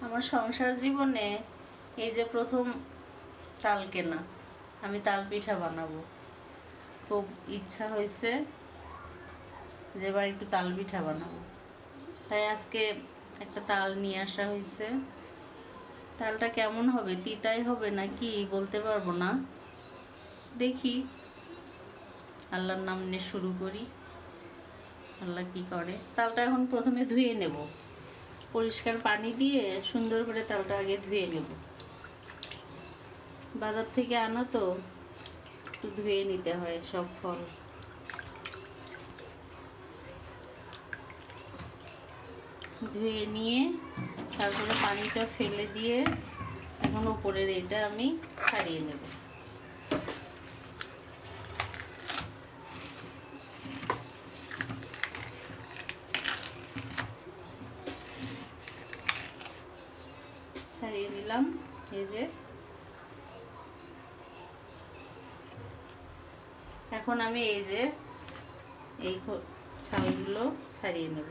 আমার সংসার জীবনে এই যে প্রথম তাল কেনা, আমি তাল পিঠা বানাবো। খুব ইচ্ছা হয়েছে যে এবার একটু তাল পিঠা বানাবো, তাই আজকে একটা তাল নিয়ে আসা হয়েছে। তালটা কেমন হবে, তিতাই হবে না কি বলতে পারবো না, দেখি। আল্লাহর নাম নিয়ে শুরু করি, আল্লাহ কি করে। তালটা এখন প্রথমে ধুয়ে নেব, পরিষ্কার পানি দিয়ে সুন্দর করে তালটা আগে ধুয়ে নেব। বাজার থেকে আনা তো একটু ধুয়ে নিতে হয় সব ফল। ধুয়ে নিয়ে তারপরে পানিটা ফেলে দিয়ে এখন উপরের এটা আমি ছাড়িয়ে নেব। ছাড়িয়ে নিলাম, এই যে। এখন আমি এই যে এই ছালগুলো ছাড়িয়ে নেব।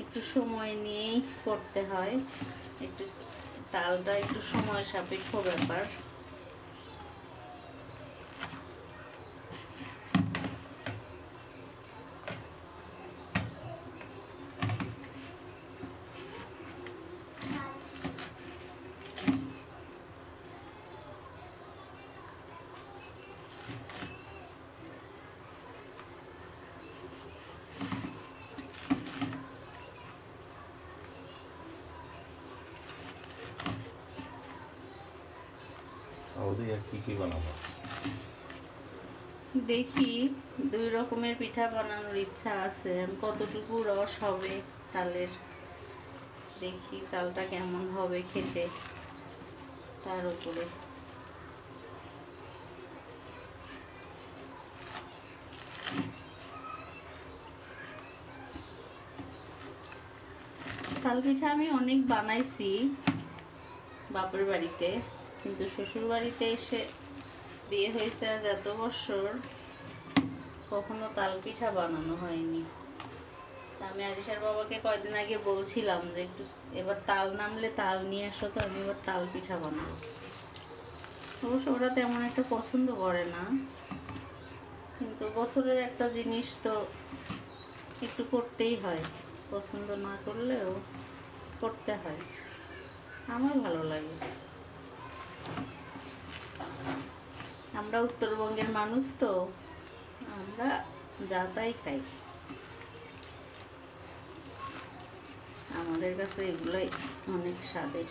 একটু সময় নিয়েই করতে হয়, একটু তালটা একটু সময় সাপেক্ষ ব্যাপার। দেখি, 2 রকমের পিঠা বানানোর ইচ্ছা আছে। কতটুকু রস হবে তালের, দেখি তালটা কেমন হবে খেতে, তার উপরে। তাল পিঠা আমি অনেক বানাইছি বাপের বাড়িতে, কিন্তু শ্বশুর বাড়িতে এসে বিয়ে হয়েছে আজ এত বছর, কখনো তাল পিঠা বানানো হয়নি। আমি আরিশার বাবাকে কয়েকদিন আগে বলছিলাম যে একটু এবার তাল নামলে তাল নিয়ে আসো, তো আমি এবার তাল পিঠা বানাবো। অবশ্য ওরা তেমন একটা পছন্দ করে না, কিন্তু বছরের একটা জিনিস তো একটু করতেই হয়, পছন্দ না করলেও করতে হয়। আমার ভালো লাগে। আমরা উত্তরবঙ্গের মানুষ তো, আমরা যা তাই খাই, আমাদের কাছে এগুলোই অনেক স্বাদের।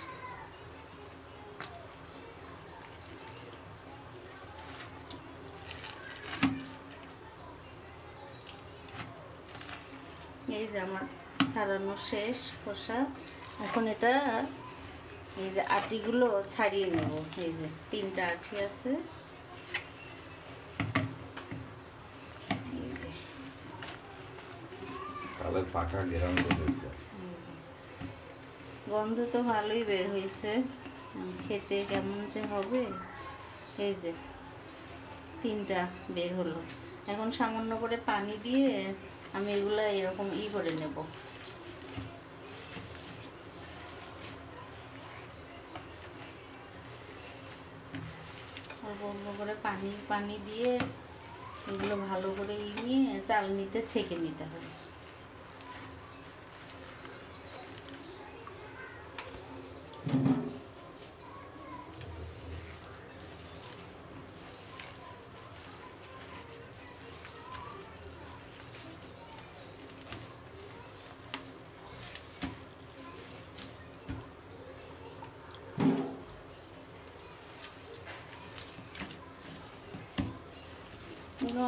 এই যে আমার ছাড়ানো শেষ খোসা। এখন এটা এই যে আটিগুলো ছাড়িয়ে নেব। এই যে 3টা আটি আছে, এই যে তালের পাকা গেরান হয়েছে, গন্ধ তো ভালোই বের হয়েছে, খেতে কেমন যে হবে। এই যে 3টা বের হলো। এখন সামান্য করে পানি দিয়ে আমি এগুলা এরকম করে নেব। অল্প অল্প করে পানি দিয়ে এগুলো ভালো করে নিয়ে চালনিতে ছেঁকে নিতে হবে।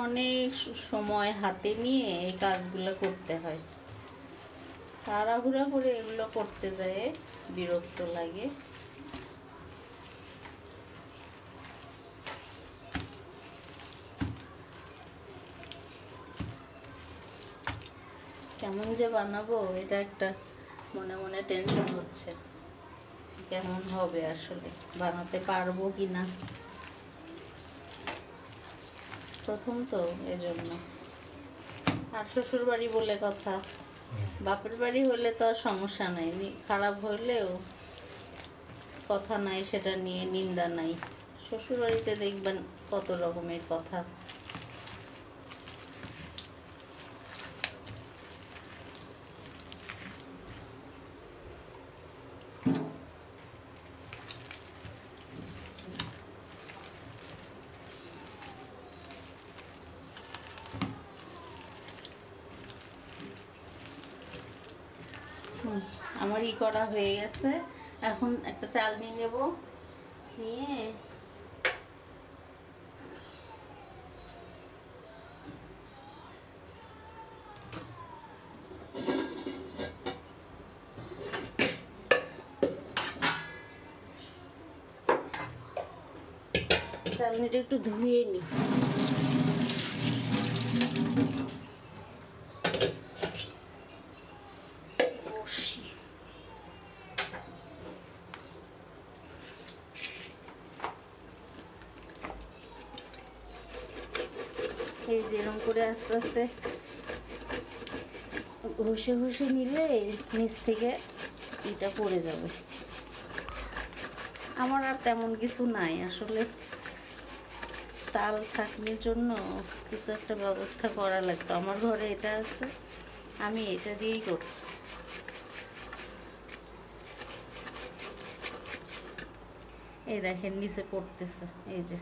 অনেক সময় হাতে নিয়ে এই কাজগুলো করতে হয়, তাড়াহুড়া করে এগুলো করতে যায় বিরক্ত লাগে। কেমন যে বানাবো, এটা একটা মনে মনে টেনশন হচ্ছে, কেমন হবে আসলে, বানাতে পারবো কি না। প্রথম তো এজন্য। আর শ্বশুর বাড়ি বলে কথা, বাপের বাড়ি হলে তো আর সমস্যা নাই, খারাপ হইলেও কথা নাই, সেটা নিয়ে নিন্দা নাই। শ্বশুর বাড়িতে দেখবেন কত রকমের কথা। আমার করা হয়ে গেছে, এখন একটা চালনি নেব, নিয়ে চালনিটা একটু ধুয়ে নিই। এই যেরকম করে আস্তে আস্তে ঘষে ঘষে নিলে নিচ থেকে এটা পড়ে যাবে। আমার আর তেমন কিছু নাই আসলে, তাল ছাঁকনির জন্য কিছু একটা ব্যবস্থা করা লাগতো। আমার ঘরে এটা আছে, আমি এটা দিয়েই করছি। এই দেখেন নিচে পড়তেছে, এই যে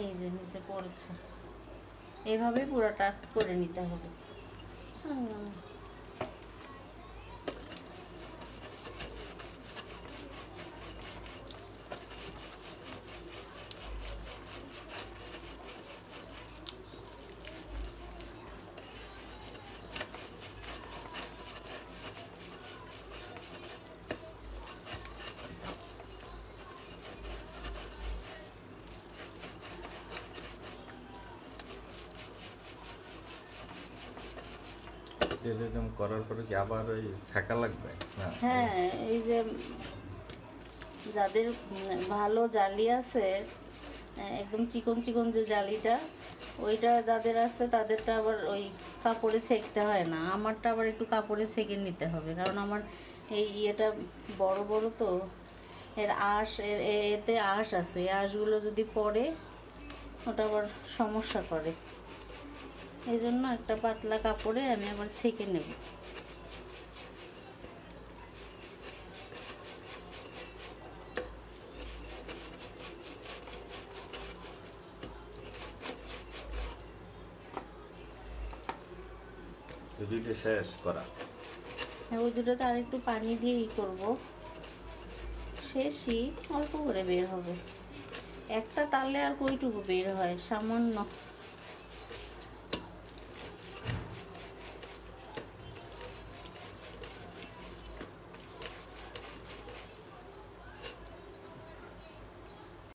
এই যে নিচে পড়েছে। এইভাবে পুরোটা করে নিতে হবে। এরকম করার পরে কি আবার ওই ছাকা লাগবে না? হ্যাঁ, এই যে যাদের ভালো জালি আছে, একদম চিকন চিকন যে জালিটা, ওইটা যাদের আছে তাদেরটা আবার ওই কাপড়ে ছেঁকতে হয় না। আমারটা আবার একটু কাপড়ে ছেঁকে নিতে হবে, কারণ আমার এই ইয়েটা বড় বড় তো, এর আঁশ এতে আঁশ আছে, এই আঁশগুলো যদি পড়ে ওটা আবার সমস্যা করে। এই জন্য একটা পাতলা কাপড়ে আমি আবার ছেঁকে নেব। দুইটা শেষ করা। ওই দুটোতে আর একটু পানি দিয়ে করবো, শেষই অল্প করে বের হবে। একটা তালে আর কইটুকু বের হয়, সামান্য।